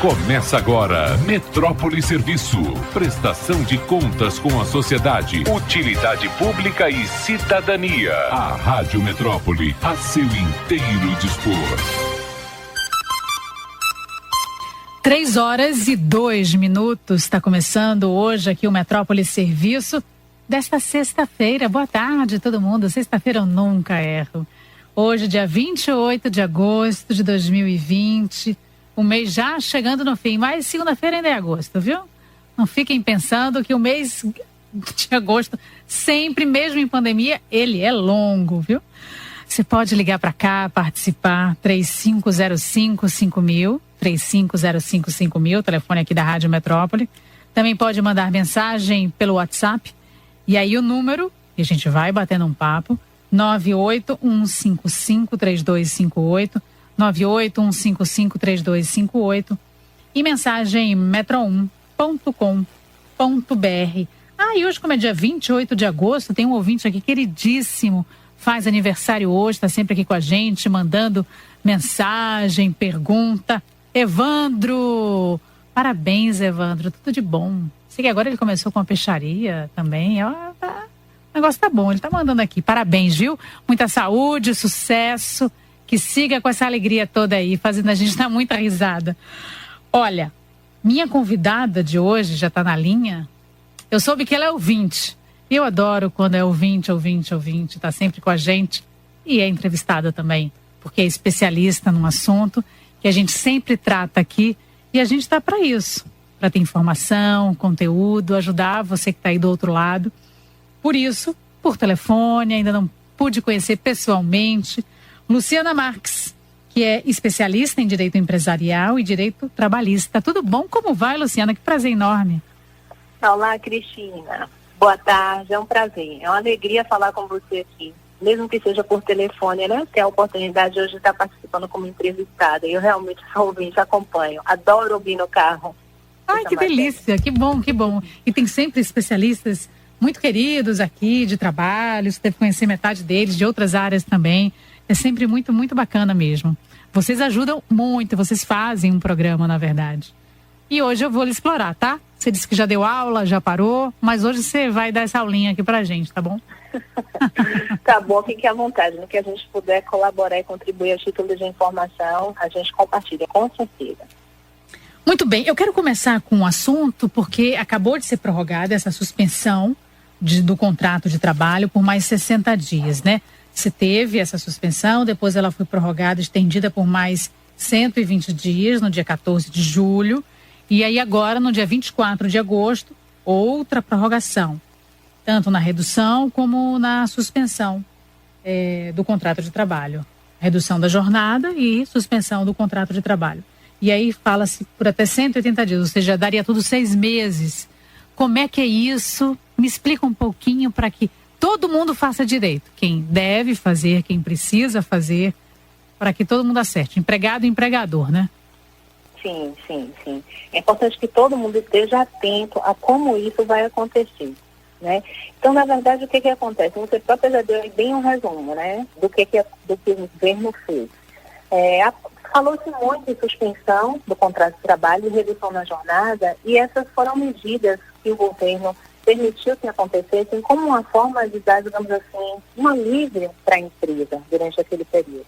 Começa agora, Metrópole Serviço. Prestação de contas com a sociedade, utilidade pública e cidadania. A Rádio Metrópole, a seu inteiro dispor. 3h02. Está começando hoje aqui o Metrópole Serviço desta sexta-feira. Boa tarde, todo mundo. Sexta-feira eu nunca erro. Hoje, dia 28 de agosto de 2020. O mês já chegando no fim, mas segunda-feira ainda é agosto, viu? Não fiquem pensando que o mês de agosto, sempre, mesmo em pandemia, ele é longo, viu? Você pode ligar para cá, participar, 3505-5000, 3505-5000, telefone aqui da Rádio Metrópole. Também pode mandar mensagem pelo WhatsApp. E aí o número, que a gente vai batendo um papo, 981553258, 981553258 e mensagem metro1.com.br. E hoje, como é dia 28 de agosto, tem um ouvinte aqui queridíssimo, faz aniversário hoje, está sempre aqui com a gente, mandando mensagem, pergunta. Evandro! Parabéns, Evandro, tudo de bom. Sei que agora ele começou com a peixaria também, o negócio tá bom, ele tá mandando aqui. Parabéns, viu? Muita saúde, sucesso. Que siga com essa alegria toda aí, fazendo a gente dar muita risada. Olha, minha convidada de hoje já está na linha. Eu soube que ela é ouvinte. E eu adoro quando é ouvinte, está sempre com a gente. E é entrevistada também, porque é especialista num assunto que a gente sempre trata aqui. E a gente está para isso, para ter informação, conteúdo, ajudar você que está aí do outro lado. Por isso, por telefone, ainda não pude conhecer pessoalmente, Luciana Marques, que é especialista em direito empresarial e direito trabalhista. Tudo bom? Como vai, Luciana? Que prazer enorme. Olá, Cristina. Boa tarde, é um prazer. É uma alegria falar com você aqui, mesmo que seja por telefone, né? Ter a oportunidade hoje de estar participando como entrevistada. Eu realmente sou ouvinte, acompanho. Adoro ouvir no carro. Ai, que delícia. Que bom, que bom. E tem sempre especialistas muito queridos aqui de trabalho. Você deve conhecer metade deles, de outras áreas também. É sempre muito, muito bacana mesmo. Vocês ajudam muito, vocês fazem um programa, na verdade. E hoje eu vou lhe explorar, tá? Você disse que já deu aula, já parou, mas hoje você vai dar essa aulinha aqui pra gente, tá bom? Tá bom, fique à vontade. No que a gente puder colaborar e contribuir a título de informação, a gente compartilha, com certeza. Muito bem, eu quero começar com um assunto, porque acabou de ser prorrogada essa suspensão do contrato de trabalho por mais 60 dias, né? Você teve essa suspensão, depois ela foi prorrogada, estendida por mais 120 dias, no dia 14 de julho. E aí agora, no dia 24 de agosto, outra prorrogação. Tanto na redução como na suspensão do contrato de trabalho. Redução da jornada e suspensão do contrato de trabalho. E aí fala-se por até 180 dias, ou seja, daria tudo 6 meses. Como é que é isso? Me explica um pouquinho para que todo mundo faça direito. Quem deve fazer, quem precisa fazer, para que todo mundo acerte. Empregado e empregador, né? Sim. É importante que todo mundo esteja atento a como isso vai acontecer, né? Então, na verdade, o que acontece? Você próprio já deu bem um resumo, né? Do que o governo fez. Falou-se muito em suspensão do contrato de trabalho e redução na jornada, e essas foram medidas que o governo permitiu que acontecessem como uma forma de dar, digamos assim, um alívio para a empresa durante aquele período.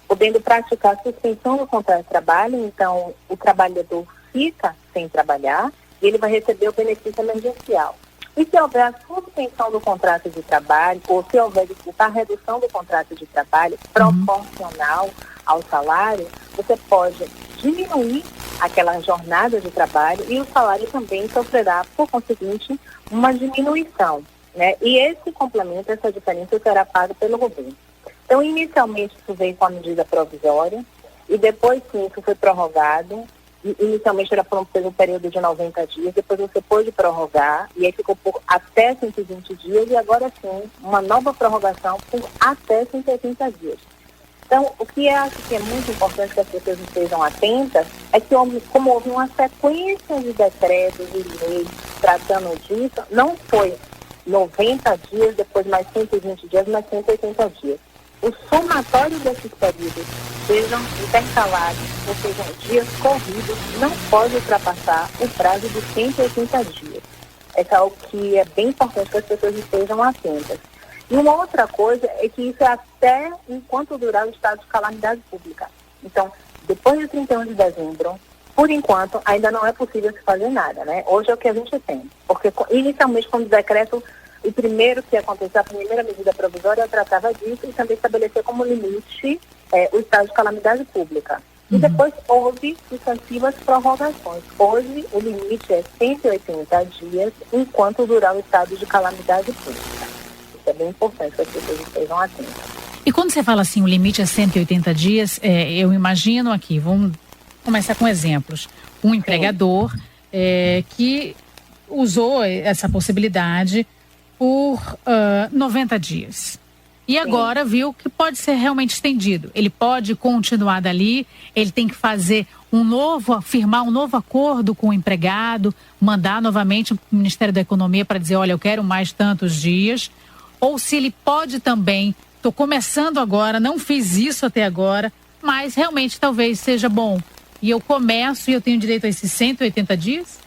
Podendo praticar a suspensão do contrato de trabalho, então o trabalhador fica sem trabalhar e ele vai receber o benefício emergencial. E se houver a suspensão do contrato de trabalho, ou se houver a redução do contrato de trabalho proporcional ao salário, você pode diminuir aquela jornada de trabalho e o salário também sofrerá, por conseguinte, uma diminuição, né? E esse complemento, essa diferença será paga pelo governo. Então, inicialmente, isso veio com a medida provisória e depois, sim, isso foi prorrogado. Inicialmente era por um período de 90 dias, depois você pôde prorrogar e aí ficou por até 120 dias e agora, sim, uma nova prorrogação por até 180 dias. Então, o que eu acho que é muito importante que as pessoas estejam atentas é que, como houve uma sequência de decretos e leis tratando disso, não foi 90 dias, depois mais 120 dias, mais 180 dias. o somatório desses períodos sejam intercalados, ou sejam dias corridos, não pode ultrapassar o prazo de 180 dias. É algo que é bem importante que as pessoas estejam atentas. E uma outra coisa é que isso é até enquanto durar o estado de calamidade pública. Então, depois de 31 de dezembro, por enquanto, ainda não é possível se fazer nada, né? Hoje é o que a gente tem. Porque, inicialmente, quando o decreto, o primeiro que aconteceu, a primeira medida provisória, tratava disso e também estabelecer como limite o estado de calamidade pública. E depois houve sucessivas prorrogações. Hoje, o limite é 180 dias, enquanto durar o estado de calamidade pública. Isso é bem importante que as pessoas estejam atentas. E quando você fala assim, o limite é 180 dias, eu imagino aqui, vamos começar com exemplos. Um empregador que usou essa possibilidade por 90 dias. E agora viu que pode ser realmente estendido. Ele pode continuar dali, ele tem que firmar um novo acordo com o empregado, mandar novamente para o Ministério da Economia para dizer, olha, eu quero mais tantos dias. Ou se ele pode também, estou começando agora, não fiz isso até agora, mas realmente talvez seja bom. E eu começo e eu tenho direito a esses 180 dias?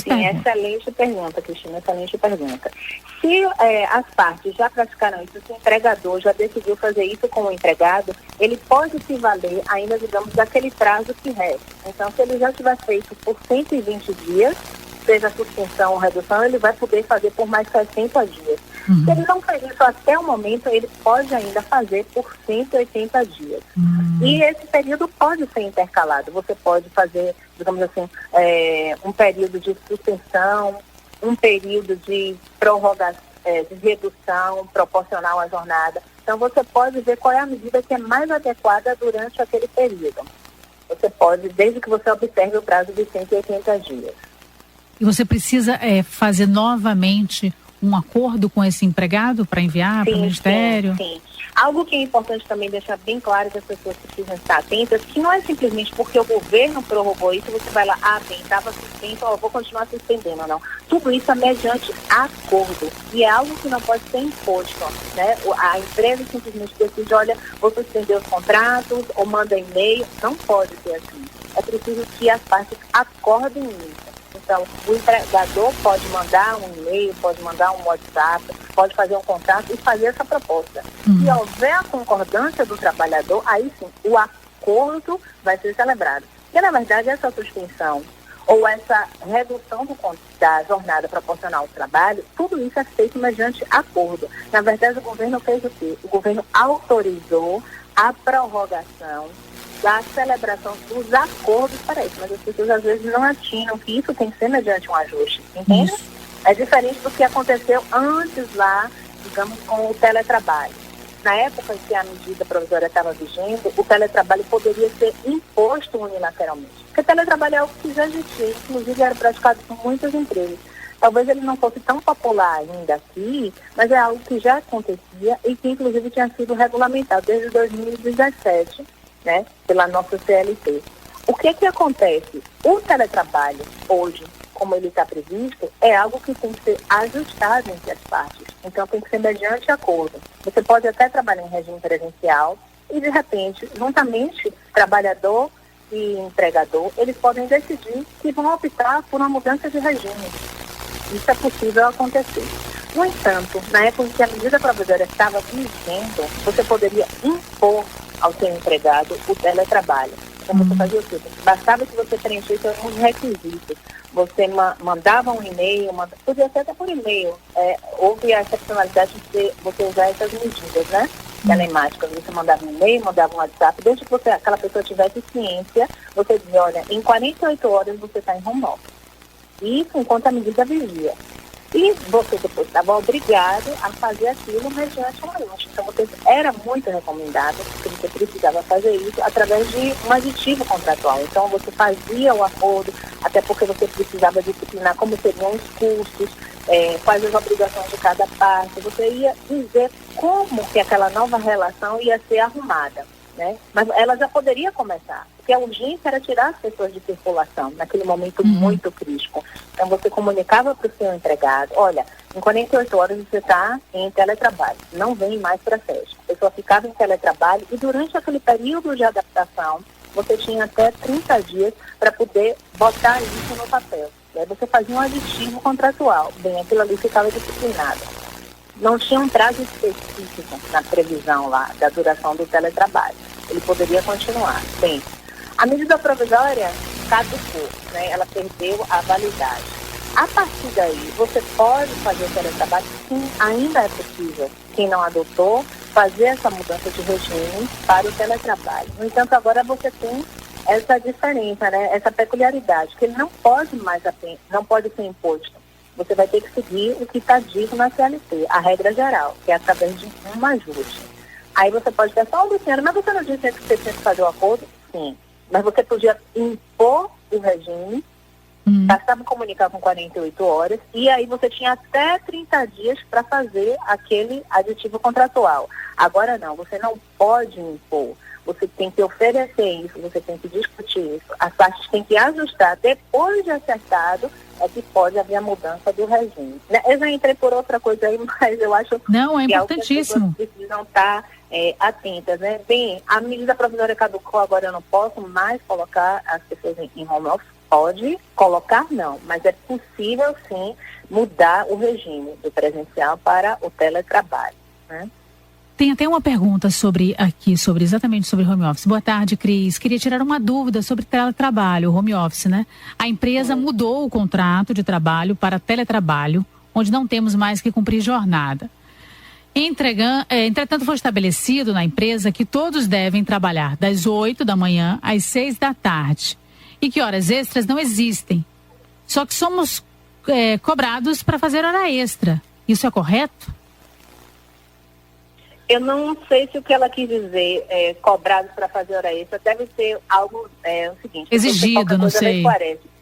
Sim, excelente pergunta, Cristina, excelente pergunta. Se as partes já praticaram isso, se o empregador já decidiu fazer isso com o empregado, ele pode se valer ainda, digamos, daquele prazo que resta. Então, se ele já tiver feito por 120 dias, seja suspensão ou redução, ele vai poder fazer por mais 60 dias. Se ele não fez isso até o momento, ele pode ainda fazer por 180 dias. E esse período pode ser intercalado. Você pode fazer, digamos assim, um período de suspensão, um período de prorrogação, de redução proporcional à jornada. Então, você pode ver qual é a medida que é mais adequada durante aquele período. Você pode, desde que você observe o prazo de 180 dias. E você precisa fazer novamente um acordo com esse empregado para enviar para o Ministério? Sim. Algo que é importante também deixar bem claro que as pessoas precisam estar atentas, que não é simplesmente porque o governo prorrogou isso, você vai lá, bem, estava suspenso, vou continuar suspendendo, não. Tudo isso é mediante acordo, e é algo que não pode ser imposto, né? A empresa simplesmente decide, olha, vou suspender os contratos, ou manda e-mail, não pode ser assim. É preciso que as partes acordem nisso. Então, o empregador pode mandar um e-mail, pode mandar um WhatsApp, pode fazer um contrato e fazer essa proposta. Se houver a concordância do trabalhador, aí sim, o acordo vai ser celebrado. Porque, na verdade, essa suspensão ou essa redução da jornada proporcional ao trabalho, tudo isso é feito mediante acordo. Na verdade, o governo fez o quê? O governo autorizou a prorrogação da celebração dos acordos para isso, mas as pessoas às vezes não atinam que isso tem que ser mediante um ajuste, entende? É diferente do que aconteceu antes lá, digamos, com o teletrabalho. Na época que a medida provisória estava vigente, o teletrabalho poderia ser imposto unilateralmente, porque o teletrabalho é algo que já existia, inclusive era praticado por muitas empresas. Talvez ele não fosse tão popular ainda aqui, mas é algo que já acontecia e que inclusive tinha sido regulamentado desde 2017, né, pela nossa CLT. O que acontece? O teletrabalho, hoje, como ele está previsto, é algo que tem que ser ajustado entre as partes. Então, tem que ser mediante acordo. Você pode até trabalhar em regime presencial e, de repente, juntamente, trabalhador e empregador, eles podem decidir que vão optar por uma mudança de regime. Isso é possível acontecer. No entanto, na época em que a medida provisória estava vigente, você poderia impor ao seu empregado o teletrabalho. Então, você fazia o quê? Bastava que você preenchesse alguns requisitos. Você mandava um e-mail, podia ser até por e-mail. Houve a excepcionalidade de você usar essas medidas, né? Telemáticas. Você mandava um e-mail, mandava um WhatsApp. Desde que aquela pessoa tivesse ciência, você dizia, olha, em 48 horas você está em home office. Isso enquanto a medida vigia. E você depois estava obrigado a fazer aquilo mediante um ajuste. Então, era muito recomendado que você precisava fazer isso através de um aditivo contratual. Então, você fazia o acordo, até porque você precisava disciplinar como seriam os custos, quais as obrigações de cada parte. Você ia dizer como que aquela nova relação ia ser arrumada, né? Mas ela já poderia começar. Porque porque a urgência era tirar as pessoas de circulação, naquele momento muito crítico. Então, você comunicava para o seu empregado, olha, em 48 horas você está em teletrabalho, não vem mais para a festa. A pessoa ficava em teletrabalho e durante aquele período de adaptação, você tinha até 30 dias para poder botar isso no papel. E aí você fazia um aditivo contratual, bem, aquilo ali ficava disciplinado. Não tinha um prazo específico na previsão lá da duração do teletrabalho. Ele poderia continuar, sim. A medida provisória caducou, né? Ela perdeu a validade. A partir daí, você pode fazer o teletrabalho, sim, ainda é possível. Quem não adotou, fazer essa mudança de regime para o teletrabalho. No entanto, agora você tem essa diferença, né? Essa peculiaridade, que ele não pode ser imposto. Você vai ter que seguir o que está dito na CLT, a regra geral, que é através de um ajuste. Aí você pode pensar, Luciana, mas você não disse que você tinha que fazer o acordo? Sim, mas você podia impor o regime, bastava comunicar com 48 horas, e aí você tinha até 30 dias para fazer aquele aditivo contratual. Agora não, você não pode impor. Você tem que oferecer isso, você tem que discutir isso. As partes têm que ajustar. Depois de acertado, é que pode haver a mudança do regime. Eu já entrei por outra coisa aí, mas eu acho não, é que importantíssimo. As pessoas precisam estar atentas, né? Bem, a medida provisória caducou, agora eu não posso mais colocar as pessoas em home office. Pode colocar, não, mas é possível, sim, mudar o regime do presencial para o teletrabalho, né? Tem até uma pergunta exatamente sobre home office. Boa tarde, Cris. Queria tirar uma dúvida sobre teletrabalho, home office, né? A empresa mudou o contrato de trabalho para teletrabalho, onde não temos mais que cumprir jornada. Entretanto, foi estabelecido na empresa que todos devem trabalhar das 8 da manhã às 6 da tarde e que horas extras não existem. Só que somos cobrados para fazer hora extra. Isso é correto? Eu não sei se o que ela quis dizer, cobrados para fazer hora extra, deve ser algo, o seguinte... Exigido, não sei.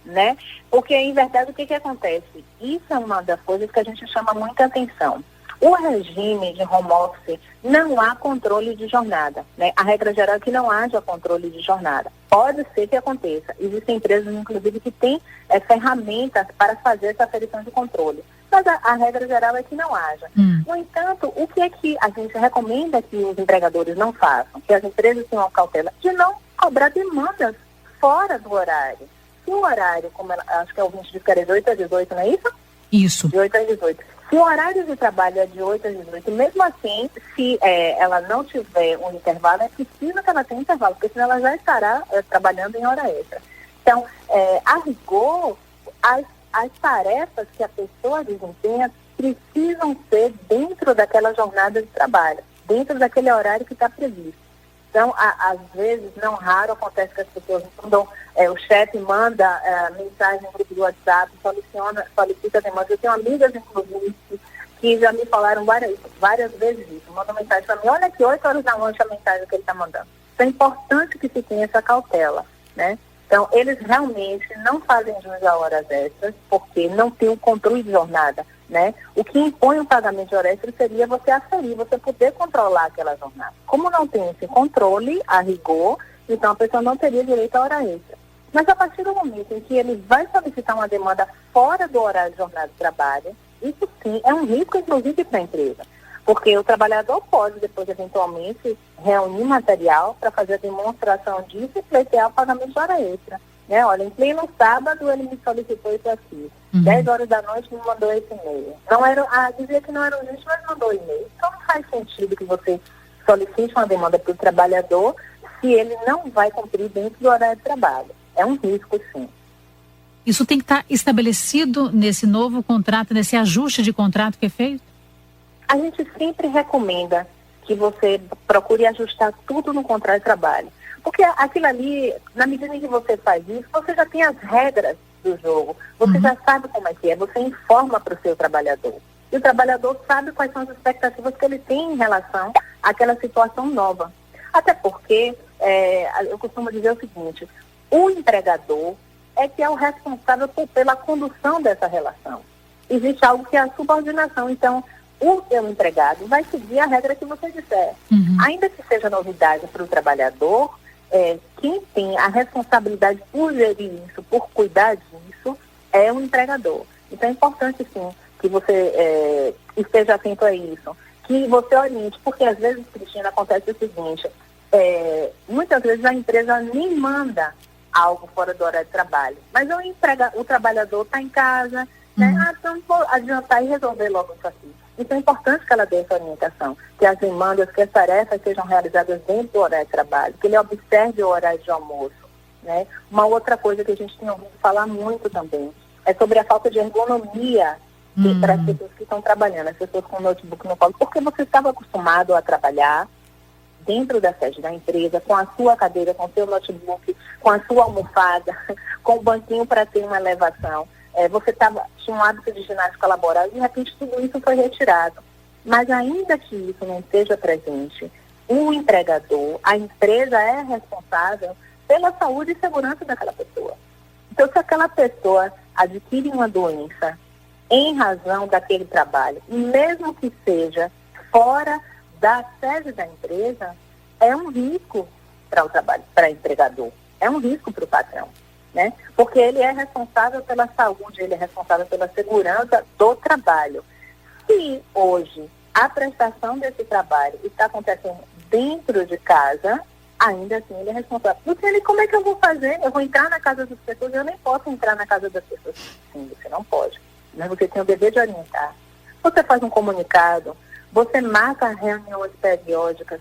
Né? Porque, em verdade, o que acontece? Isso é uma das coisas que a gente chama muita atenção. O regime de home office, não há controle de jornada, né? A regra geral é que não haja controle de jornada. Pode ser que aconteça. Existem empresas, inclusive, que têm ferramentas para fazer essa aferição de controle. Mas a regra geral é que não haja. No entanto, o que é que a gente recomenda que os empregadores não façam? Que as empresas tenham a cautela de não cobrar demandas fora do horário. Se o horário, como acho que é o 20 de 8 a 18, não é isso? Isso. De 8 a 18. Se o horário de trabalho é de 8 a 18, mesmo assim, se ela não tiver um intervalo, é preciso que ela tenha intervalo, porque senão ela já estará trabalhando em hora extra. Então, a rigor, as tarefas que a pessoa desempenha precisam ser dentro daquela jornada de trabalho, dentro daquele horário que está previsto. Então, às vezes, não raro, acontece que as pessoas mandam, o chefe manda mensagem no grupo do WhatsApp, solicita demanda. Eu tenho amigas, inclusive, que já me falaram várias vezes isso. Mandam mensagem para mim, olha aqui, 8 horas da noite a mensagem que ele está mandando. Então, é importante que se tenha essa cautela, né? Então, eles realmente não fazem jus a horas extras, porque não tem o controle de jornada, né? O que impõe o pagamento de hora extra seria você aferir, você poder controlar aquela jornada. Como não tem esse controle, a rigor, então a pessoa não teria direito à hora extra. Mas a partir do momento em que ele vai solicitar uma demanda fora do horário de jornada de trabalho, isso sim é um risco, inclusive, para a empresa. Porque o trabalhador pode, depois, eventualmente, reunir material para fazer a demonstração disso e pleitear o pagamento de hora extra. Né? Olha, em pleno sábado, ele me solicitou isso aqui. 10 horas da noite, me mandou esse e-mail. Dizia que não era urgente, mas mandou e-mail. Então, não faz sentido que você solicite uma demanda para o trabalhador se ele não vai cumprir dentro do horário de trabalho. É um risco, sim. Isso tem que estar estabelecido nesse novo contrato, nesse ajuste de contrato que é feito? A gente sempre recomenda que você procure ajustar tudo no contrato de trabalho. Porque aquilo ali, na medida em que você faz isso, você já tem as regras do jogo. Você já sabe como é que é, você informa para o seu trabalhador. E o trabalhador sabe quais são as expectativas que ele tem em relação àquela situação nova. Até porque, eu costumo dizer o seguinte, o empregador é que é o responsável pela condução dessa relação. Existe algo que é a subordinação. Então, o seu empregado vai seguir a regra que você disser. Ainda que seja novidade para o trabalhador, quem tem a responsabilidade por gerir isso, por cuidar disso, é o empregador. Então é importante, sim, que você esteja atento a isso, que você oriente, porque às vezes, Cristina, acontece o seguinte, muitas vezes a empresa nem manda algo fora do horário de trabalho, mas o trabalhador está em casa, né? Então vou adiantar e resolver logo isso aqui. Então é importante que ela dê essa orientação, que as demandas, que as tarefas sejam realizadas dentro do horário de trabalho, que ele observe o horário de almoço, né? Uma outra coisa que a gente tem ouvido falar muito também é sobre a falta de ergonomia para as pessoas que estão trabalhando, as pessoas com notebook no colo, porque você estava acostumado a trabalhar dentro da sede da empresa, com a sua cadeira, com o seu notebook, com a sua almofada, com o banquinho para ter uma elevação. Você tinha um hábito de ginástica laboral e, de repente, tudo isso foi retirado. Mas ainda que isso não esteja presente, o empregador, a empresa é responsável pela saúde e segurança daquela pessoa. Então, se aquela pessoa adquire uma doença em razão daquele trabalho, mesmo que seja fora da sede da empresa, é um risco para o trabalho, para o empregador, é um risco para o patrão, né? Porque ele é responsável pela saúde, ele é responsável pela segurança do trabalho. Se hoje a prestação desse trabalho está acontecendo dentro de casa, ainda assim ele é responsável. Porque como é que eu vou fazer? Eu vou entrar na casa das pessoas, eu nem posso entrar na casa das pessoas. Sim, você não pode. Mas você tem o dever de orientar. Você faz um comunicado, você marca reuniões periódicas.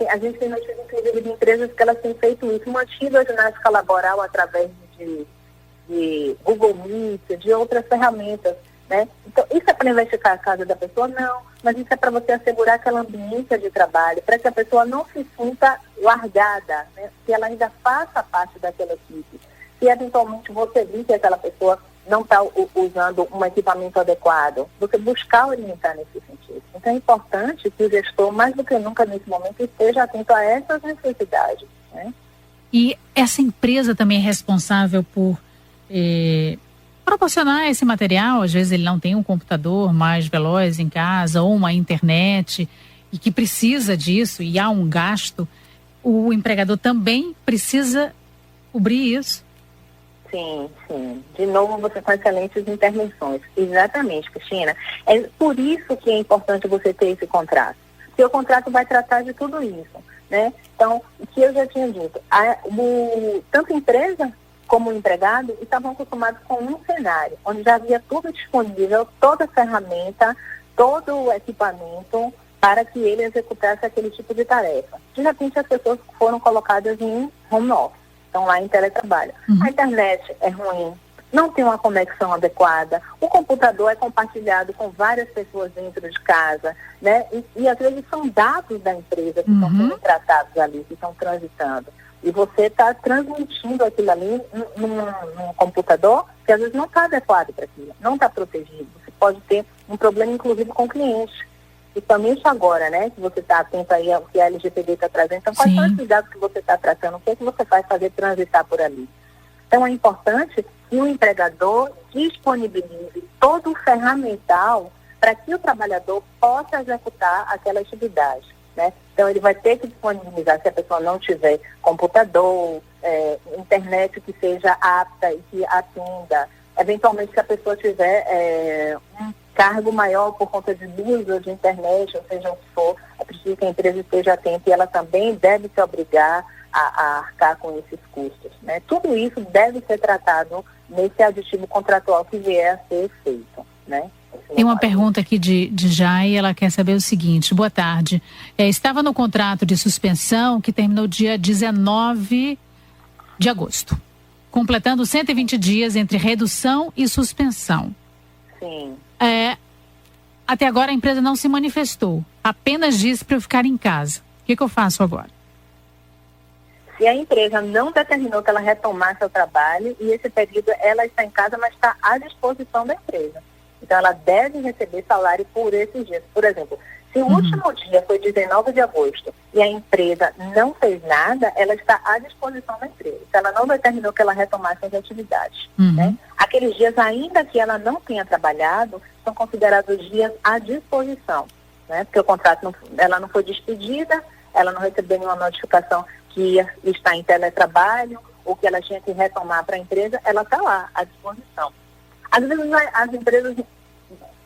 A gente tem notícias, inclusive, de empresas que elas têm feito isso, mantido a ginástica laboral através de Google Meet, de outras ferramentas, né? Então, isso é para investigar a casa da pessoa? Não, mas isso é para você assegurar aquela ambiência de trabalho, para que a pessoa não se sinta largada, né? Que ela ainda faça parte daquela equipe. Se eventualmente você vir que aquela pessoa não está usando um equipamento adequado, você buscar orientar nesse sentido. Então é importante que o gestor, mais do que nunca nesse momento, esteja atento a essas necessidades, né? E essa empresa também é responsável por proporcionar esse material. Às vezes ele não tem um computador mais veloz em casa ou uma internet e que precisa disso e há um gasto. O empregador também precisa cobrir isso. Sim, sim. De novo, você faz excelentes intervenções. Exatamente, Cristina. É por isso que é importante você ter esse contrato. Porque o contrato vai tratar de tudo isso, né? Então, o que eu já tinha dito, tanto a empresa como o empregado estavam acostumados com um cenário, onde já havia tudo disponível, toda a ferramenta, todo o equipamento para que ele executasse aquele tipo de tarefa. De repente, as pessoas foram colocadas em home office. Estão lá em teletrabalho. A internet é ruim, não tem uma conexão adequada, o computador é compartilhado com várias pessoas dentro de casa, né? E às vezes são dados da empresa que estão sendo tratados ali, que estão transitando. E você está transmitindo aquilo ali num computador que às vezes não está adequado para aquilo, não está protegido. Você pode ter um problema, inclusive, com o cliente. Principalmente agora, né, que você está atento aí ao que a LGPD está trazendo. Então, quais são os cuidados que você está tratando? O que é que você vai fazer transitar por ali? Então, é importante que o empregador disponibilize todo o ferramental para que o trabalhador possa executar aquela atividade, né? Então, ele vai ter que disponibilizar, se a pessoa não tiver computador, internet que seja apta e que atenda. Eventualmente, se a pessoa tiver um cargo maior por conta de luz ou de internet, ou seja o que for, é preciso que a empresa esteja atenta e ela também deve se obrigar a arcar com esses custos, né? Tudo isso deve ser tratado nesse aditivo contratual que vier a ser feito, né? Tem uma pergunta aqui de Jai, ela quer saber o seguinte: boa tarde, estava no contrato de suspensão que terminou dia 19 de agosto, completando 120 dias entre redução e suspensão. Sim. Até agora a empresa não se manifestou, apenas disse para eu ficar em casa. O que eu faço agora? Se a empresa não determinou que ela retomasse o trabalho, e esse período ela está em casa, mas está à disposição da empresa. Então ela deve receber salário por esses dias. Por exemplo, se o último dia foi 19 de agosto e a empresa não fez nada, ela está à disposição da empresa. Se ela não determinou que ela retomasse as atividades, né? Aqueles dias, ainda que ela não tenha trabalhado, são considerados dias à disposição, né? Porque o contrato ela não foi despedida, ela não recebeu nenhuma notificação que está em teletrabalho ou que ela tinha que retomar para a empresa, ela está lá à disposição. Às vezes as empresas,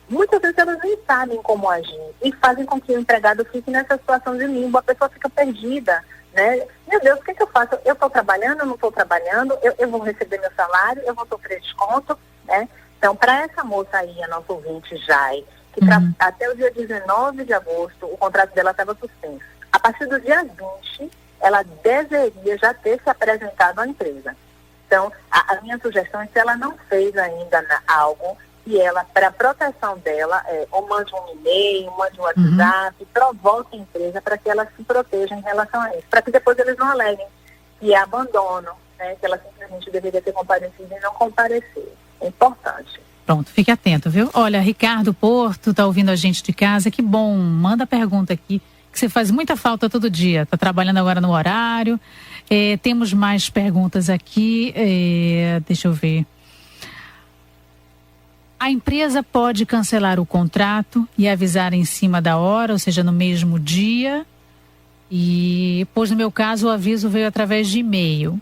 muitas vezes elas nem sabem como agir e fazem com que o empregado fique nessa situação de limbo, a pessoa fica perdida, né? Meu Deus, o que eu faço? Eu estou trabalhando, eu não estou trabalhando, eu vou receber meu salário, eu vou sofrer desconto, né? Então, para essa moça aí, a nossa ouvinte Jai, que até o dia 19 de agosto, o contrato dela estava suspenso. A partir do dia 20, ela deveria já ter se apresentado à empresa. Então, a minha sugestão é, se ela não fez ainda algo, e ela, para a proteção dela, ou mande um e-mail, mande um WhatsApp, provoque a empresa para que ela se proteja em relação a isso, para que depois eles não aleguem que é abandono, né, que ela simplesmente deveria ter comparecido e não compareceu. É importante. Pronto, fique atento, viu? Olha, Ricardo Porto tá ouvindo a gente de casa, que bom, manda pergunta aqui, que você faz muita falta todo dia, tá trabalhando agora no horário. Temos mais perguntas aqui, deixa eu ver. A empresa pode cancelar o contrato e avisar em cima da hora, ou seja, no mesmo dia, pois no meu caso o aviso veio através de e-mail.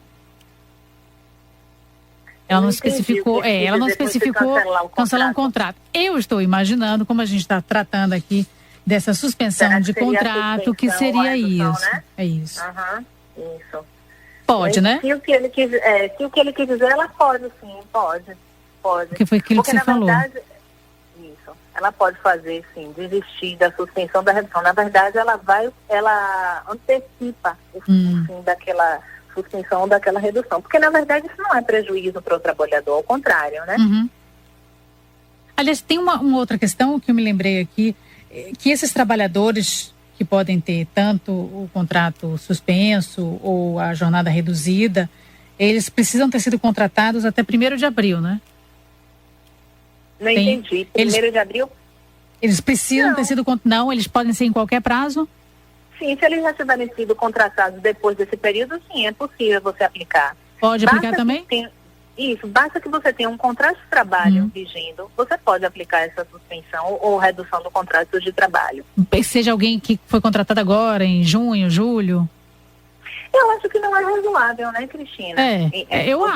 Ela não especificou, cancelar um contrato. Eu estou imaginando, como a gente está tratando aqui dessa suspensão de contrato, que seria redução, isso. Né? É isso. Isso. Pode, né? Se o que ele quiser, ela pode, sim, pode. Porque foi aquilo que você falou. Verdade, isso. Ela pode fazer, sim, desistir da suspensão da redução. Na verdade, ela antecipa o fim daquela suspensão ou daquela redução. Porque, na verdade, isso não é prejuízo para o trabalhador, ao contrário, né? Aliás, tem uma outra questão que eu me lembrei aqui, que esses trabalhadores que podem ter tanto o contrato suspenso ou a jornada reduzida, eles precisam ter sido contratados até 1º de abril, né? Não entendi. 1º de abril? Eles precisam ter sido... Não, eles podem ser em qualquer prazo? Sim, se eles já tiverem sido contratados depois desse período, sim, é possível você aplicar. Pode aplicar também? Isso, basta que você tenha um contrato de trabalho vigindo, você pode aplicar essa suspensão ou redução do contrato de trabalho. Seja alguém que foi contratado agora, em junho, julho? Eu acho que não é razoável, né, Cristina?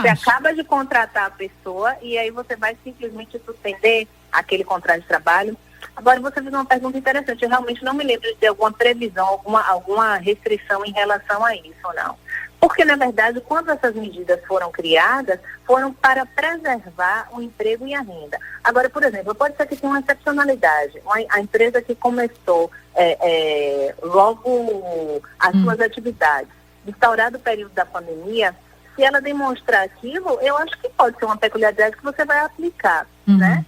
Você acaba de contratar a pessoa e aí você vai simplesmente suspender aquele contrato de trabalho. Agora, você fez uma pergunta interessante. Eu realmente não me lembro de ter alguma previsão, alguma restrição em relação a isso, não. Porque, na verdade, quando essas medidas foram criadas, foram para preservar o emprego e a renda. Agora, por exemplo, pode ser que tenha uma excepcionalidade. A empresa que começou logo as suas atividades, instaurado o período da pandemia, se ela demonstrar aquilo, eu acho que pode ser uma peculiaridade que você vai aplicar, né?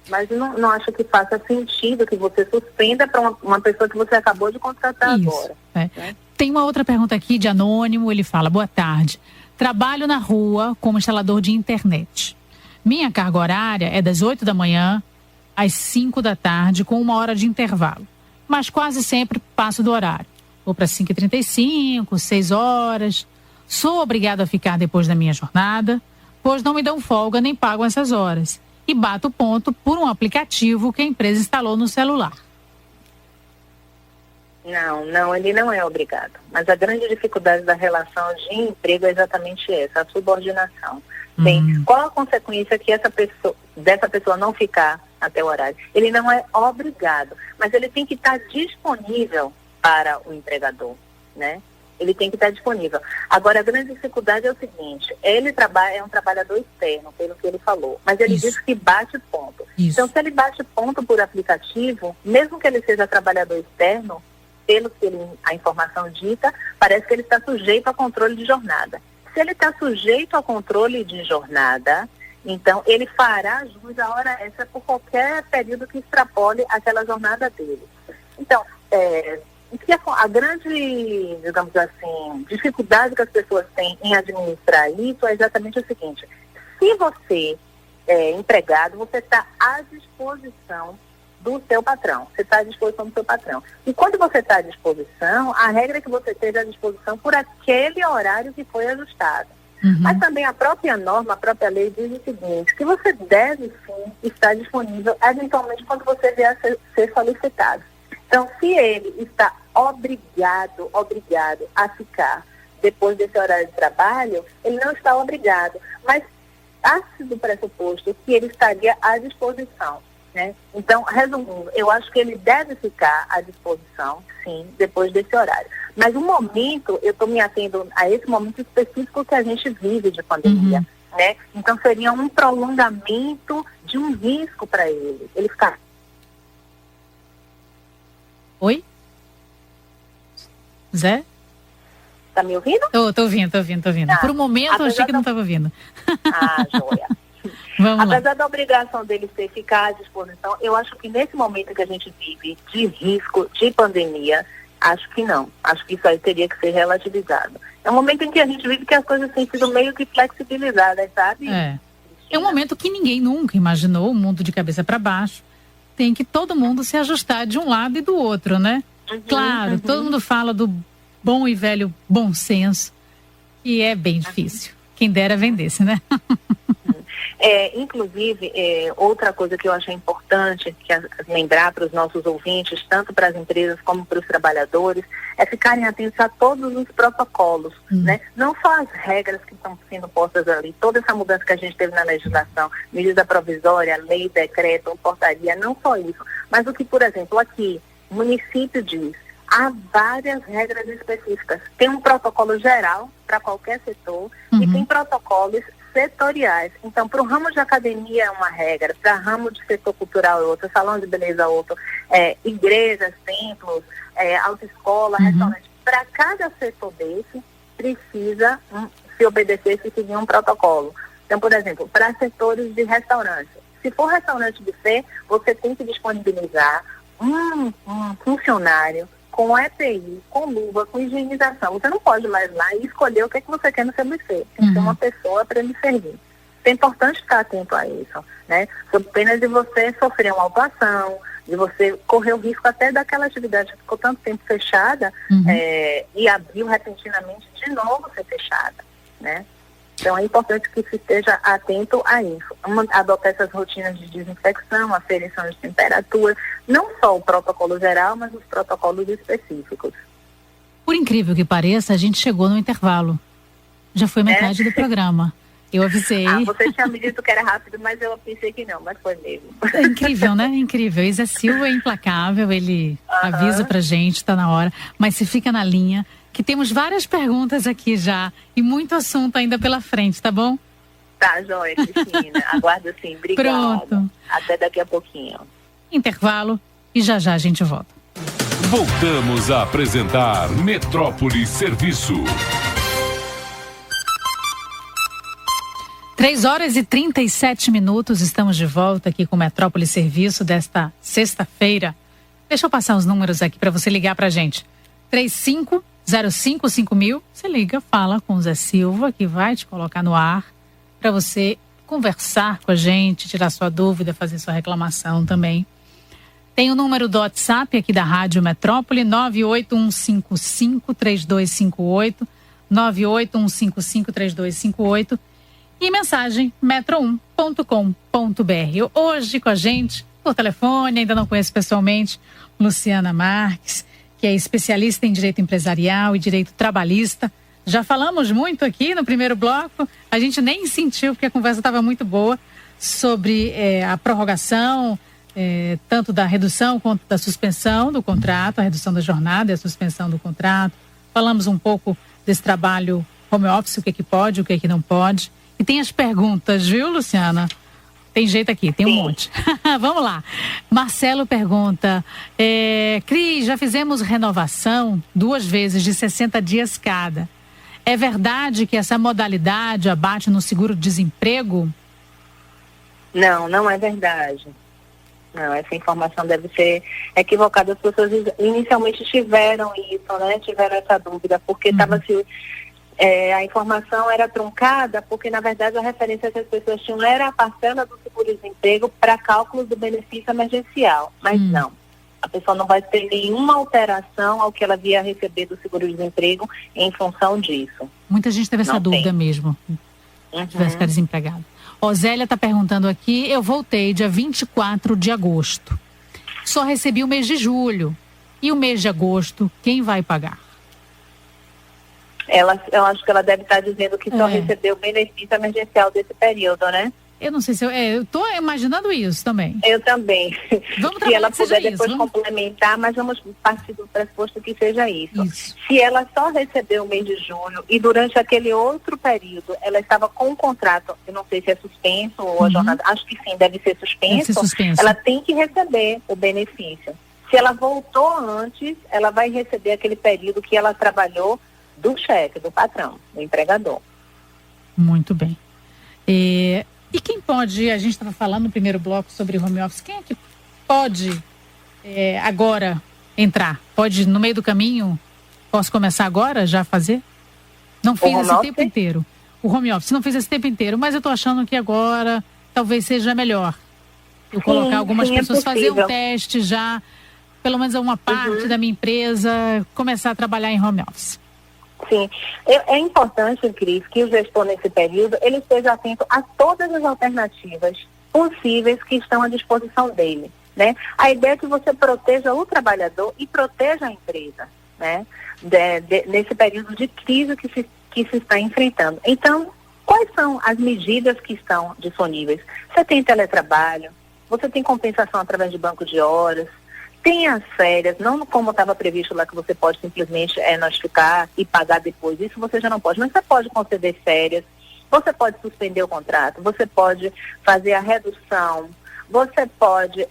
Mas não acho que faça sentido que você suspenda para uma pessoa que você acabou de contratar agora. Né? Tem uma outra pergunta aqui de anônimo, ele fala: boa tarde, trabalho na rua como instalador de internet. Minha carga horária é das 8 da manhã às 5 da tarde, com 1 hora de intervalo. Mas quase sempre passo do horário. Vou para 5h35, 6 horas. Sou obrigado a ficar depois da minha jornada, pois não me dão folga nem pagam essas horas. E bato ponto por um aplicativo que a empresa instalou no celular. Não, ele não é obrigado. Mas a grande dificuldade da relação de emprego é exatamente essa, a subordinação. Qual a consequência que dessa pessoa não ficar até o horário? Ele não é obrigado, mas ele tem que estar disponível para o empregador, né? Ele tem que estar disponível. Agora, a grande dificuldade é o seguinte: ele é um trabalhador externo, pelo que ele falou, mas ele diz que bate ponto. Então, se ele bate ponto por aplicativo, mesmo que ele seja trabalhador externo, pelo que a informação dita, parece que ele está sujeito a controle de jornada. Se ele está sujeito ao controle de jornada, então ele fará jus à hora extra por qualquer período que extrapole aquela jornada dele. Então, a grande, digamos assim, dificuldade que as pessoas têm em administrar isso é exatamente o seguinte: se você é empregado, você está à disposição do seu patrão. Você está à disposição do seu patrão. E quando você está à disposição, a regra é que você esteja à disposição por aquele horário que foi ajustado. Mas também a própria norma, a própria lei diz o seguinte, que você deve sim estar disponível eventualmente quando você vier a ser solicitado. Então, se ele está obrigado a ficar depois desse horário de trabalho, ele não está obrigado, mas parte do pressuposto que ele estaria à disposição, né? Então, resumindo, eu acho que ele deve ficar à disposição, sim, depois desse horário. Mas o momento, eu estou me atendo a esse momento específico que a gente vive de pandemia, né? Então, seria um prolongamento de um risco para ele. Ele ficar... Oi? Zé? Tá me ouvindo? Tô ouvindo. Por um momento eu achei que não estava ouvindo. Joia. Vamos lá. Apesar da obrigação dele ser ficar à disposição, eu acho que nesse momento que a gente vive de risco, de pandemia, acho que não. Acho que isso aí teria que ser relativizado. É um momento em que a gente vive que as coisas têm sido meio que flexibilizadas, sabe? É um momento que ninguém nunca imaginou, o mundo de cabeça para baixo. Tem que todo mundo se ajustar de um lado e do outro, né? Claro, todo mundo fala do bom e velho bom senso, e é bem difícil. Quem dera vendesse, né? Inclusive, outra coisa que eu achei importante lembrar para os nossos ouvintes, tanto para as empresas como para os trabalhadores, é ficarem atentos a todos os protocolos, né? Não só as regras que estão sendo postas ali, toda essa mudança que a gente teve na legislação, medida provisória, lei, decreto, portaria, não só isso, mas o que, por exemplo, aqui, o município diz, há várias regras específicas. Tem um protocolo geral para qualquer setor e tem protocolos setoriais. Então, para o ramo de academia é uma regra, para o ramo de setor cultural é outra, salão de beleza é outra, igrejas, templos, autoescola, restaurante. Para cada setor desse, precisa se obedecer e seguir um protocolo. Então, por exemplo, para setores de restaurante, se for restaurante buffet, você tem que disponibilizar um funcionário com EPI, com luva, com higienização. Você não pode mais lá e escolher o que você quer no seu buffet. Tem que ter uma pessoa para lhe servir. É importante estar atento a isso, né? Sob pena de você sofrer uma autuação, de você correr o risco até daquela atividade que ficou tanto tempo fechada e abriu repentinamente de novo ser fechada, né? Então, é importante que se esteja atento a isso. Adotar essas rotinas de desinfecção, aferição de temperatura, não só o protocolo geral, mas os protocolos específicos. Por incrível que pareça, a gente chegou no intervalo. Já foi metade do programa. Eu avisei. Você tinha me dito que era rápido, mas eu pensei que não, mas foi mesmo. É incrível, né? Incrível. Isa Silva é implacável, ele avisa pra gente, tá na hora. Mas se fica na linha, que temos várias perguntas aqui já e muito assunto ainda pela frente, tá bom? Tá, joia, Cristina. Aguardo sim. Obrigada. Pronto. Até daqui a pouquinho. Intervalo e já a gente volta. Voltamos a apresentar Metrópole Serviço. 3h37, estamos de volta aqui com o Metrópole Serviço desta sexta-feira. Deixa eu passar os números aqui para você ligar pra gente. 35055000, você liga, fala com o Zé Silva, que vai te colocar no ar para você conversar com a gente, tirar sua dúvida, fazer sua reclamação também. Tem o número do WhatsApp aqui da Rádio Metrópole, 981553258, 981553258 e mensagem metro1.com.br. Hoje com a gente, por telefone, ainda não conheço pessoalmente, Luciana Marques, que é especialista em direito empresarial e direito trabalhista. Já falamos muito aqui no primeiro bloco, a gente nem sentiu porque a conversa estava muito boa sobre a prorrogação, tanto da redução quanto da suspensão do contrato, a redução da jornada e a suspensão do contrato. Falamos um pouco desse trabalho home office, o que pode, o que não pode. E tem as perguntas, viu, Luciana? Tem jeito aqui, tem um monte. Vamos lá. Marcelo pergunta, Cris, já fizemos renovação 2 vezes de 60 dias cada. É verdade que essa modalidade abate no seguro-desemprego? Não, não é verdade. Não, essa informação deve ser equivocada. As pessoas inicialmente tiveram isso, né? Tiveram essa dúvida, porque a informação era truncada, porque na verdade a referência que as pessoas tinham era a parcela do seguro-desemprego para cálculo do benefício emergencial. Mas não, a pessoa não vai ter nenhuma alteração ao que ela via receber do seguro-desemprego em função disso. Muita gente teve essa dúvida mesmo, se vai ficar desempregado. Zélia está perguntando aqui, eu voltei dia 24 de agosto. Só recebi o mês de julho E o mês de agosto, quem vai pagar? Eu acho que ela deve estar dizendo que só recebeu o benefício emergencial desse período, né? Eu não sei se eu estou imaginando isso também. Eu também. Vamos se ela que seja puder depois isso, complementar, mas vamos partir do pressuposto que seja isso. Se ela só recebeu o mês de julho e durante aquele outro período ela estava com um contrato, eu não sei se é suspenso ou a jornada, acho que sim, deve ser suspenso, ela tem que receber o benefício. Se ela voltou antes, ela vai receber aquele período que ela trabalhou do chefe, do patrão, do empregador. Muito bem. E quem pode, a gente estava falando no primeiro bloco sobre home office, quem é que pode agora entrar? Pode, no meio do caminho, posso começar agora já a fazer? Não fiz esse tempo inteiro. O home office não fiz esse tempo inteiro, mas eu estou achando que agora talvez seja melhor eu colocar algumas pessoas, fazer um teste já, pelo menos uma parte da minha empresa, começar a trabalhar em home office. Sim, é importante, Cris, que o gestor nesse período, ele esteja atento a todas as alternativas possíveis que estão à disposição dele, né? A ideia é que você proteja o trabalhador e proteja a empresa, né? Nesse período de crise que se está enfrentando. Então, quais são as medidas que estão disponíveis? Você tem teletrabalho, você tem compensação através de banco de horas, tem as férias, não como estava previsto lá que você pode simplesmente notificar e pagar depois. Isso você já não pode, mas você pode conceder férias, você pode suspender o contrato, você pode fazer a redução, você pode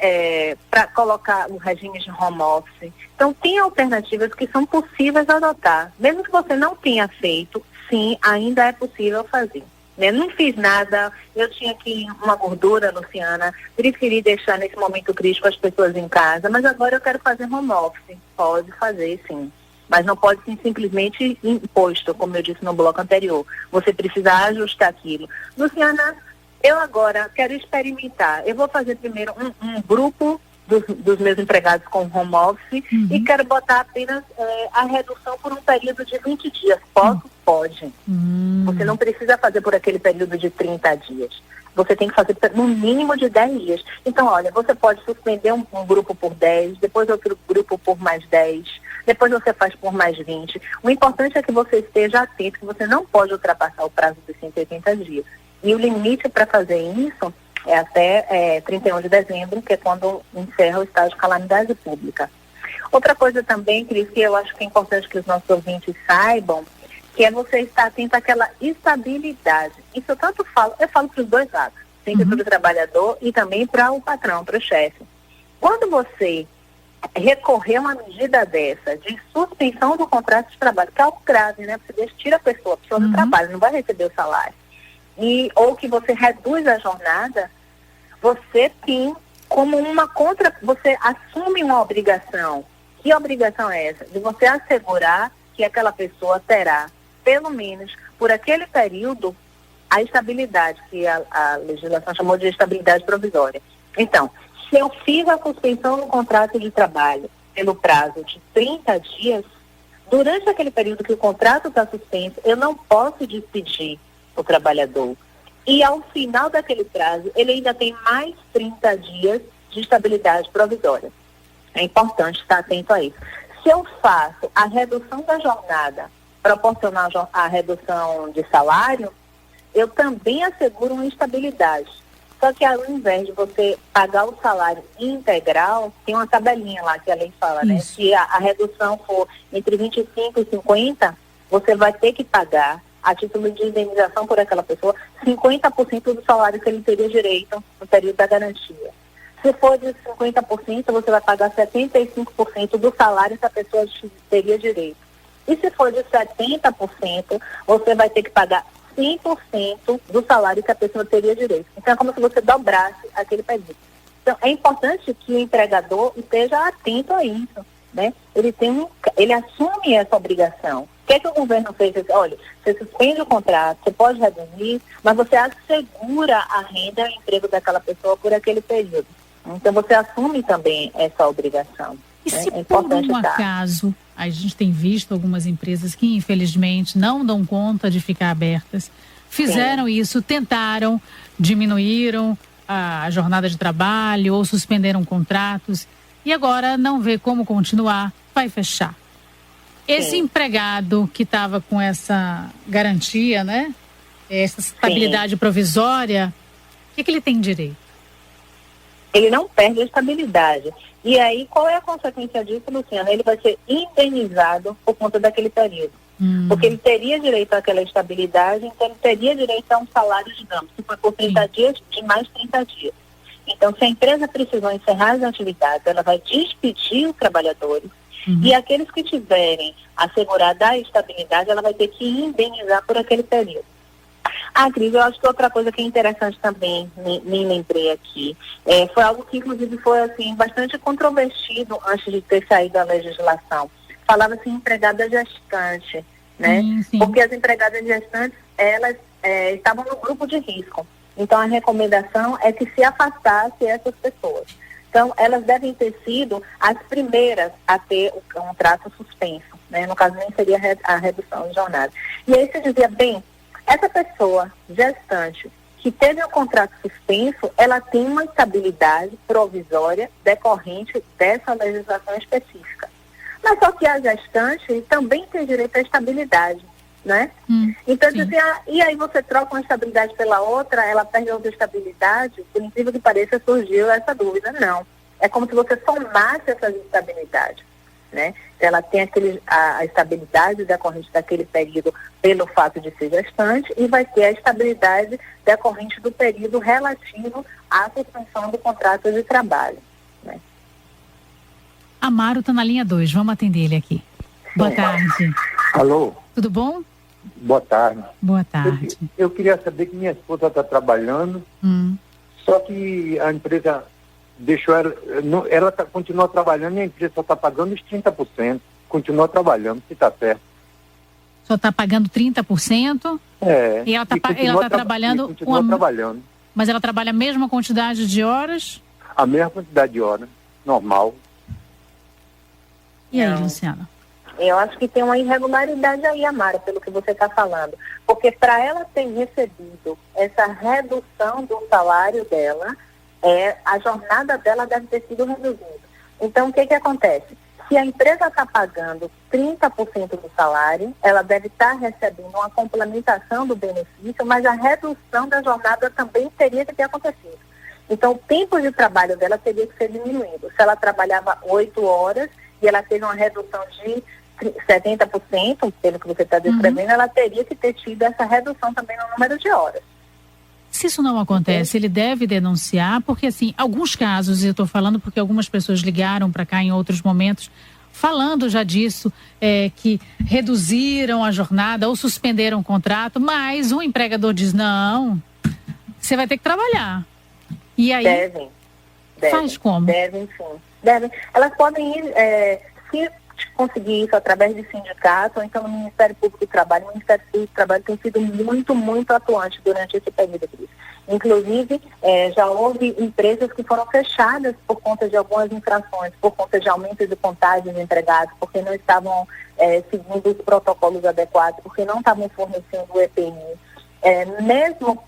colocar o regime de home office. Então, tem alternativas que são possíveis adotar. Mesmo que você não tenha feito, sim, ainda é possível fazer. Eu não fiz nada, eu tinha aqui uma gordura, Luciana, preferi deixar nesse momento crítico as pessoas em casa, mas agora eu quero fazer home office. Pode fazer, sim. Mas não pode ser simplesmente imposto, como eu disse no bloco anterior. Você precisa ajustar aquilo. Luciana, eu agora quero experimentar. Eu vou fazer primeiro um grupo dos meus empregados com home office e quero botar apenas a redução por um período de 20 dias. Posso? Pode. Você não precisa fazer por aquele período de 30 dias. Você tem que fazer no mínimo de 10 dias. Então, olha, você pode suspender um grupo por 10, depois outro grupo por mais 10, depois você faz por mais 20. O importante é que você esteja atento, que você não pode ultrapassar o prazo de 180 dias. E o limite para fazer isso é até 31 de dezembro, que é quando encerra o estado de calamidade pública. Outra coisa também, Cris, que eu acho que é importante que os nossos ouvintes saibam, que é você estar atento àquela estabilidade. Isso eu falo para os dois lados, sempre para o trabalhador e também para o patrão, para o chefe. Quando você recorrer a uma medida dessa, de suspensão do contrato de trabalho, que é algo grave, né? Você tira a pessoa do trabalho, não vai receber o salário, ou que você reduz a jornada, você tem como você assume uma obrigação. Que obrigação é essa? De você assegurar que aquela pessoa terá, pelo menos por aquele período, a estabilidade, que a legislação chamou de estabilidade provisória. Então, se eu fiz a suspensão no contrato de trabalho pelo prazo de 30 dias, durante aquele período que o contrato está suspenso, eu não posso despedir o trabalhador. E ao final daquele prazo, ele ainda tem mais 30 dias de estabilidade provisória. É importante estar atento a isso. Se eu faço a redução da jornada proporcional à redução de salário, eu também asseguro uma estabilidade. Só que ao invés de você pagar o salário integral, tem uma tabelinha lá que a lei fala, né? Se a redução for entre 25 e 50, você vai ter que pagar, a título de indenização por aquela pessoa, 50% do salário que ele teria direito no período da garantia. Se for de 50%, você vai pagar 75% do salário que a pessoa teria direito. E se for de 70%, você vai ter que pagar 100% do salário que a pessoa teria direito. Então, é como se você dobrasse aquele período. Então, é importante que o empregador esteja atento a isso, né? Ele assume essa obrigação. O que é que o governo fez? Olha, você suspende o contrato, você pode reduzir, mas você assegura a renda e o emprego daquela pessoa por aquele período. Então, você assume também essa obrigação. E se por um acaso, a gente tem visto algumas empresas que, infelizmente, não dão conta de ficar abertas, fizeram isso, tentaram, diminuíram a jornada de trabalho ou suspenderam contratos e agora não vê como continuar vai fechar. Esse empregado que estava com essa garantia, né? Essa estabilidade provisória, o que ele tem direito? Ele não perde a estabilidade. E aí, qual é a consequência disso, Luciana? Ele vai ser indenizado por conta daquele período. Porque ele teria direito àquela estabilidade, então ele teria direito a um salário, digamos, se for por 30 dias, de mais 30 dias. Então, se a empresa precisou encerrar as atividades, ela vai despedir os trabalhadores. E aqueles que tiverem assegurada a estabilidade, ela vai ter que indenizar por aquele período. Cris, eu acho que outra coisa que é interessante também, me lembrei aqui, foi algo que inclusive foi assim, bastante controvertido antes de ter saído a legislação. Falava-se em empregada gestante, né? Sim. Porque as empregadas gestantes, elas estavam no grupo de risco. Então, a recomendação é que se afastasse essas pessoas. Então, elas devem ter sido as primeiras a ter o contrato suspenso, né? No caso, nem seria a redução de jornada. E aí você dizia, bem, essa pessoa gestante que teve o contrato suspenso, ela tem uma estabilidade provisória decorrente dessa legislação específica. Mas só que a gestante também tem direito à estabilidade, né? Então, dizia, e aí você troca uma estabilidade pela outra, ela perde outra estabilidade? Por incrível que pareça, surgiu essa dúvida. Não. É como se você somasse essas estabilidades, né? Ela tem a estabilidade decorrente daquele período pelo fato de ser gestante e vai ter a estabilidade decorrente do período relativo à suspensão do contrato de trabalho, né? Amaro está na linha 2, vamos atender ele aqui. Boa tarde. Alô? Tudo bom? Boa tarde. Boa tarde. Eu queria saber que minha esposa está trabalhando, só que a empresa deixou ela continua trabalhando e a empresa só está pagando os 30%. Continua trabalhando, se está certo. Só está pagando 30%? E ela está trabalhando... Continua trabalhando. Mas ela trabalha a mesma quantidade de horas? A mesma quantidade de horas, normal. E aí, Luciana? Eu acho que tem uma irregularidade aí, Amara, pelo que você está falando. Porque para ela ter recebido essa redução do salário dela, a jornada dela deve ter sido reduzida. Então, o que acontece? Se a empresa está pagando 30% do salário, ela deve estar recebendo uma complementação do benefício, mas a redução da jornada também teria que ter acontecido. Então, o tempo de trabalho dela teria que ser diminuído. Se ela trabalhava 8 horas e ela teve uma redução de 70%, pelo que você está descrevendo, ela teria que ter tido essa redução também no número de horas. Se isso não acontece, ele deve denunciar, porque assim, alguns casos, eu estou falando porque algumas pessoas ligaram para cá em outros momentos, falando já disso, que reduziram a jornada ou suspenderam o contrato, mas o empregador diz, não, você vai ter que trabalhar. E aí, devem. Faz como? Devem, sim. Devem. Elas podem ir, se conseguir isso através de sindicato, ou então no Ministério Público do Trabalho. O Ministério Público do Trabalho tem sido muito, muito atuante durante esse período. Inclusive, já houve empresas que foram fechadas por conta de algumas infrações, por conta de aumento de contagem de empregados, porque não estavam seguindo os protocolos adequados, porque não estavam fornecendo o EPI. Mesmo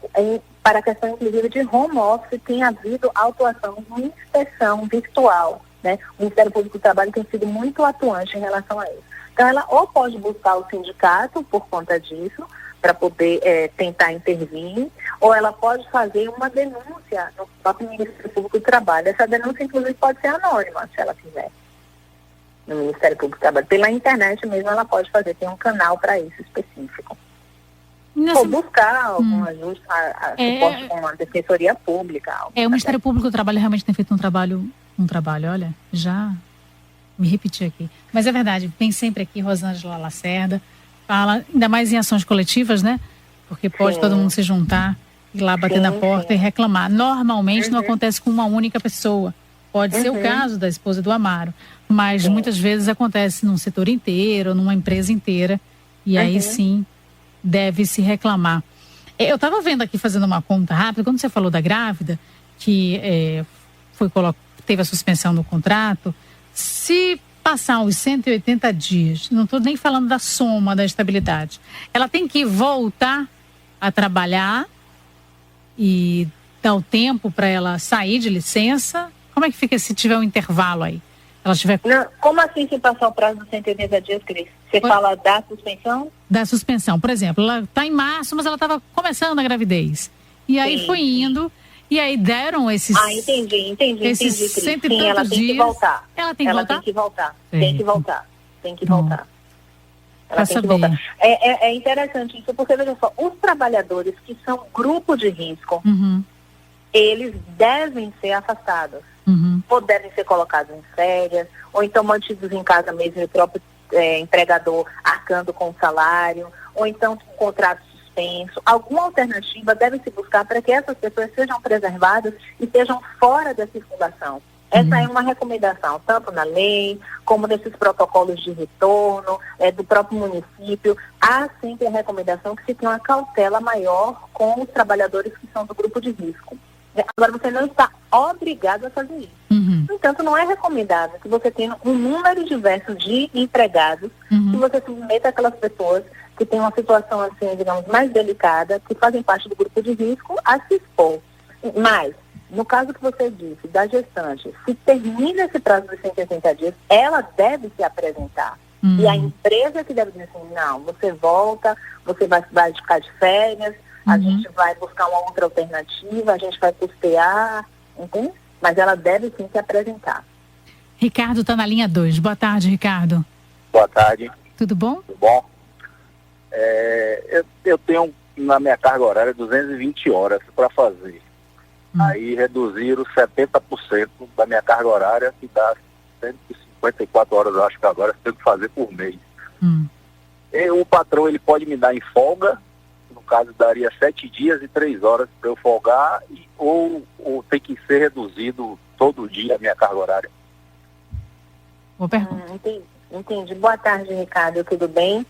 para a questão, inclusive, de home office, tem havido autuação de inspeção virtual, né? O Ministério Público do Trabalho tem sido muito atuante em relação a isso. Então, ela ou pode buscar o sindicato por conta disso, para poder tentar intervir, ou ela pode fazer uma denúncia no próprio Ministério Público do Trabalho. Essa denúncia, inclusive, pode ser anônima, se ela quiser, no Ministério Público do Trabalho. Pela internet mesmo ela pode fazer, tem um canal para isso específico. Ou buscar algum ajuste, suporte com a Defensoria Pública. O Ministério Público do Trabalho realmente tem feito um trabalho, olha, já me repeti aqui. Mas é verdade, vem sempre aqui Rosângela Lacerda, fala, ainda mais em ações coletivas, né? Porque pode todo mundo se juntar, ir lá bater na porta e reclamar. Normalmente não acontece com uma única pessoa. Pode ser o caso da esposa do Amaro, mas muitas vezes acontece num setor inteiro, numa empresa inteira, e aí sim deve se reclamar. Eu estava vendo aqui, fazendo uma conta rápida, quando você falou da grávida, que teve a suspensão do contrato, se passar os 180 dias, não estou nem falando da soma da estabilidade, ela tem que voltar a trabalhar e dar o tempo para ela sair de licença? Como é que fica se tiver um intervalo aí? Ela tiver... Não, como assim se passar o prazo dos 180 dias, Cris? Você fala da suspensão? Da suspensão. Por exemplo, ela está em março, mas ela estava começando a gravidez. E aí foi indo, e aí deram esses... entendi, esses Cris. cento e Sim, ela tantos tem dias. que voltar. Ela tem que voltar? Tem que voltar. Tem que Bom. voltar. Ela tem que voltar. É interessante isso, porque, veja só, os trabalhadores que são grupo de risco, eles devem ser afastados. Ou devem ser colocados em férias, ou então mantidos em casa mesmo, o próprio empregador arcando com o salário, ou então com contrato suspenso. Alguma alternativa deve se buscar para que essas pessoas sejam preservadas e estejam fora da circulação. Essa é uma recomendação, tanto na lei, como nesses protocolos de retorno, do próprio município. Há sempre a recomendação que se tenha uma cautela maior com os trabalhadores que são do grupo de risco. Agora, você não está obrigado a fazer isso. No entanto, não é recomendável que você tenha um número diverso de empregados, que você submeta aquelas pessoas que têm uma situação, assim, digamos, mais delicada, que fazem parte do grupo de risco, a se expor. Mas, no caso que você disse, da gestante, se termina esse prazo de 180 dias, ela deve se apresentar. E a empresa que deve dizer assim, não, você volta, você vai ficar de férias, a gente vai buscar uma outra alternativa, a gente vai custear, entende? Mas ela deve sim se apresentar. Ricardo está na linha 2. Boa tarde, Ricardo. Boa tarde. Tudo bom? Tudo bom? Eu tenho na minha carga horária 220 horas para fazer. Aí reduziram 70% da minha carga horária, que dá 154 horas, eu acho que agora eu tenho que fazer por mês. O patrão, ele pode me dar em folga, no caso daria 7 dias e 3 horas para eu folgar, ou tem que ser reduzido todo dia a minha carga horária? Boa pergunta. Entendi. Boa tarde, Ricardo, tudo bem?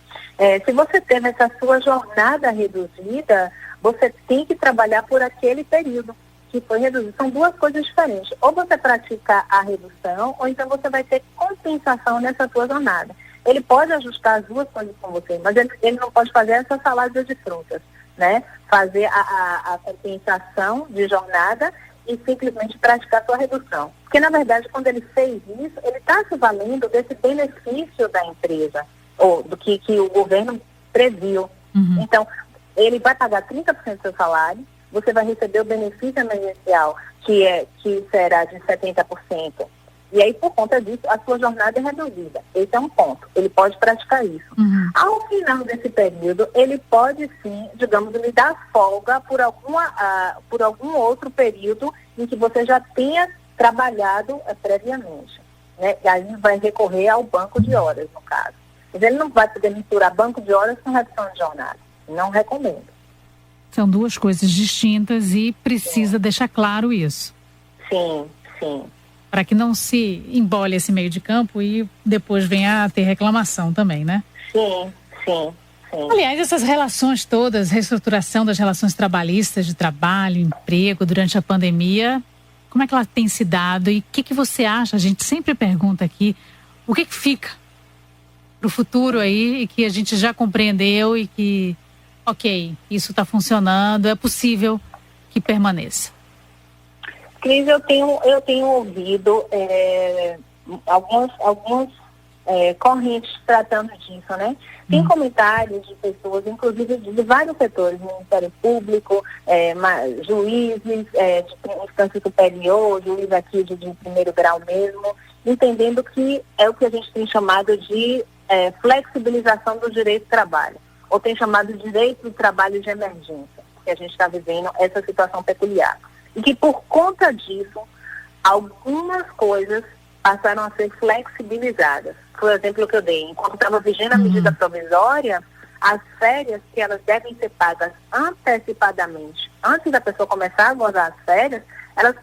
Se você teve essa sua jornada reduzida, você tem que trabalhar por aquele período que foi reduzido. São duas coisas diferentes. Ou você pratica a redução, ou então você vai ter compensação nessa sua jornada. Ele pode ajustar as duas coisas com você, mas ele não pode fazer essa salada de frutas, né? Fazer a compensação de jornada e simplesmente praticar a sua redução. Porque, na verdade, quando ele fez isso, ele está se valendo desse benefício da empresa, ou do que o governo previu. Então, ele vai pagar 30% do seu salário, você vai receber o benefício emergencial, que será de 70%. E aí, por conta disso, a sua jornada é reduzida. Esse é um ponto. Ele pode praticar isso. Ao final desse período, ele pode, sim, digamos, lhe dar folga por algum outro período em que você já tenha trabalhado previamente. Né? E aí vai recorrer ao banco de horas, no caso. Mas ele não vai poder misturar banco de horas com redução de jornada. Não recomendo. São duas coisas distintas e precisa deixar claro isso. Sim. Para que não se embole esse meio de campo e depois venha a ter reclamação também, né? Sim. Aliás, essas relações todas, reestruturação das relações trabalhistas de trabalho, emprego durante a pandemia, como é que ela tem se dado e o que você acha? A gente sempre pergunta aqui, o que fica para o futuro aí e que a gente já compreendeu e que, ok, isso está funcionando, é possível que permaneça. Cris, eu tenho ouvido algumas correntes tratando disso, né? Tem comentários de pessoas, inclusive de vários setores, Ministério Público, juízes de instância superior, juiz aqui de primeiro grau mesmo, entendendo que é o que a gente tem chamado de flexibilização do direito do trabalho, ou tem chamado de direito do trabalho de emergência, que a gente está vivendo essa situação peculiar. E que por conta disso, algumas coisas passaram a ser flexibilizadas. Foi o exemplo que eu dei. Enquanto estava vigendo a medida provisória, as férias que elas devem ser pagas antecipadamente, antes da pessoa começar a gozar as férias,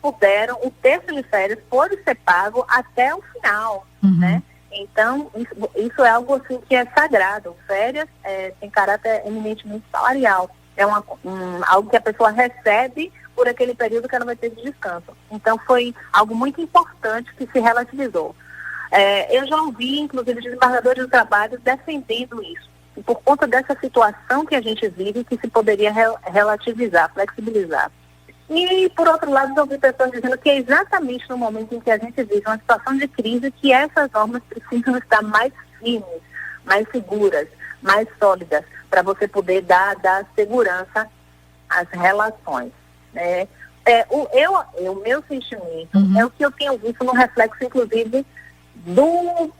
o terço de férias pode ser pago até o final, né? Então, isso é algo assim que é sagrado. Férias tem caráter eminentemente salarial. É algo que a pessoa recebe por aquele período que ela vai ter de descanso. Então, foi algo muito importante que se relativizou. Eu já ouvi, inclusive, desembargadores do trabalho defendendo isso. E por conta dessa situação que a gente vive, que se poderia relativizar, flexibilizar. E, por outro lado, eu ouvi pessoas dizendo que é exatamente no momento em que a gente vive uma situação de crise que essas normas precisam estar mais firmes, mais seguras, mais sólidas, para você poder dar segurança às relações, né? O meu sentimento é o que eu tenho visto no reflexo, inclusive, do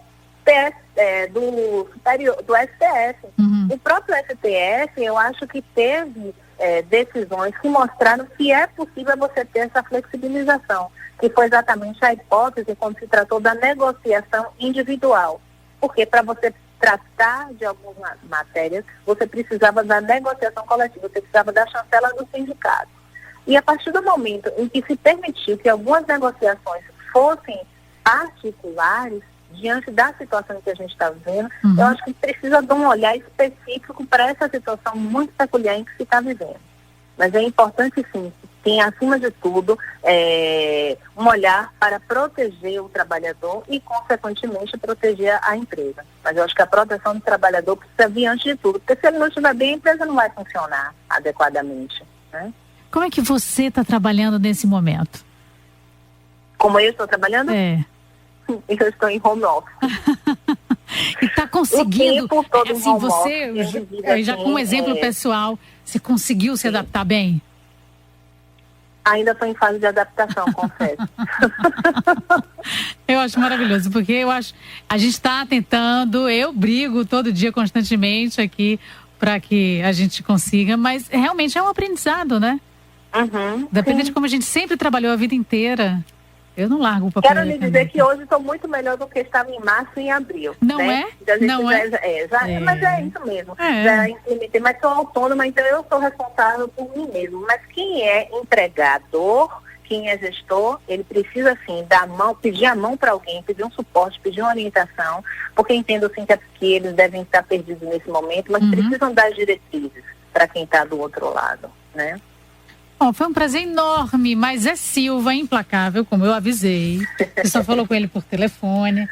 STF. O próprio STF, eu acho que teve decisões que mostraram que é possível você ter essa flexibilização, que foi exatamente a hipótese quando se tratou da negociação individual. Porque para você tratar de algumas matérias, você precisava da negociação coletiva, você precisava da chancela do sindicato. E a partir do momento em que se permitiu que algumas negociações fossem particulares, diante da situação que a gente está vivendo, eu acho que precisa de um olhar específico para essa situação muito peculiar em que se está vivendo. Mas é importante, sim, que tenha, acima de tudo, um olhar para proteger o trabalhador e, consequentemente, proteger a empresa. Mas eu acho que a proteção do trabalhador precisa vir antes de tudo, porque se ele não estiver bem, a empresa não vai funcionar adequadamente, né? Como é que você está trabalhando nesse momento? Como eu estou trabalhando? Eu estou em home office. E está conseguindo, o tempo todo assim, home você, office, já com um exemplo pessoal, você conseguiu se adaptar bem? Ainda estou em fase de adaptação, confesso. Eu acho maravilhoso, porque a gente está tentando, eu brigo todo dia constantemente aqui para que a gente consiga, mas realmente é um aprendizado, né? Depende de como a gente sempre trabalhou a vida inteira. Eu não largo o papel. Quero lhe dizer que hoje estou muito melhor do que estava em março e em abril. Não né? Mas é isso mesmo. Já implementei, mas sou autônoma, então eu sou responsável por mim mesmo. Mas quem é empregador, quem é gestor, ele precisa, assim, dar a mão, pedir a mão para alguém, pedir um suporte, pedir uma orientação, porque entendo, assim, que eles devem estar perdidos nesse momento, mas precisam dar diretrizes para quem está do outro lado, né? Bom, foi um prazer enorme, mas é Silva implacável, como eu avisei. Você só falou com ele por telefone.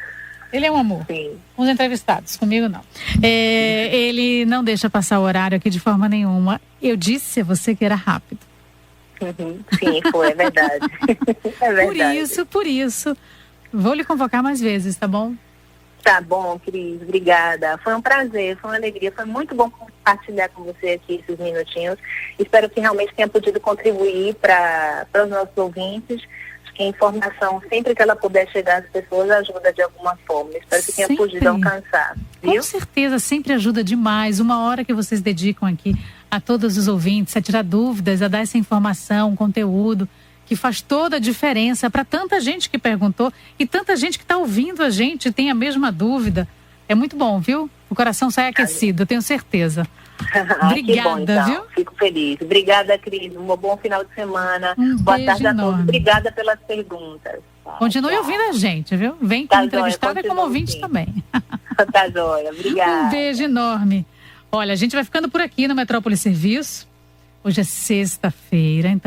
Ele é um amor. Sim. Os entrevistados, comigo não. Ele não deixa passar o horário aqui de forma nenhuma. Eu disse a você que era rápido. Sim, foi, é verdade. É verdade. Por isso. Vou lhe convocar mais vezes, tá bom? Tá bom, Cris, obrigada. Foi um prazer, foi uma alegria, foi muito bom compartilhar com você aqui esses minutinhos. Espero que realmente tenha podido contribuir para os nossos ouvintes. Acho que a informação, sempre que ela puder chegar às pessoas, ajuda de alguma forma. Espero que tenha podido alcançar. Viu? Com certeza, sempre ajuda demais. Uma hora que vocês dedicam aqui a todos os ouvintes, a tirar dúvidas, a dar essa informação, conteúdo, que faz toda a diferença para tanta gente que perguntou e tanta gente que está ouvindo a gente e tem a mesma dúvida. É muito bom, viu? O coração sai aquecido, eu tenho certeza. Obrigada, bom, então. Viu? Fico feliz. Obrigada, Cris. Um bom final de semana. Boa tarde a todos. Obrigada pelas perguntas. Continue ouvindo a gente, viu? Vem como entrevistada e como ouvinte também. Tá joia. Obrigada. Um beijo enorme. Olha, a gente vai ficando por aqui no Metrópole Serviço. Hoje é sexta-feira, então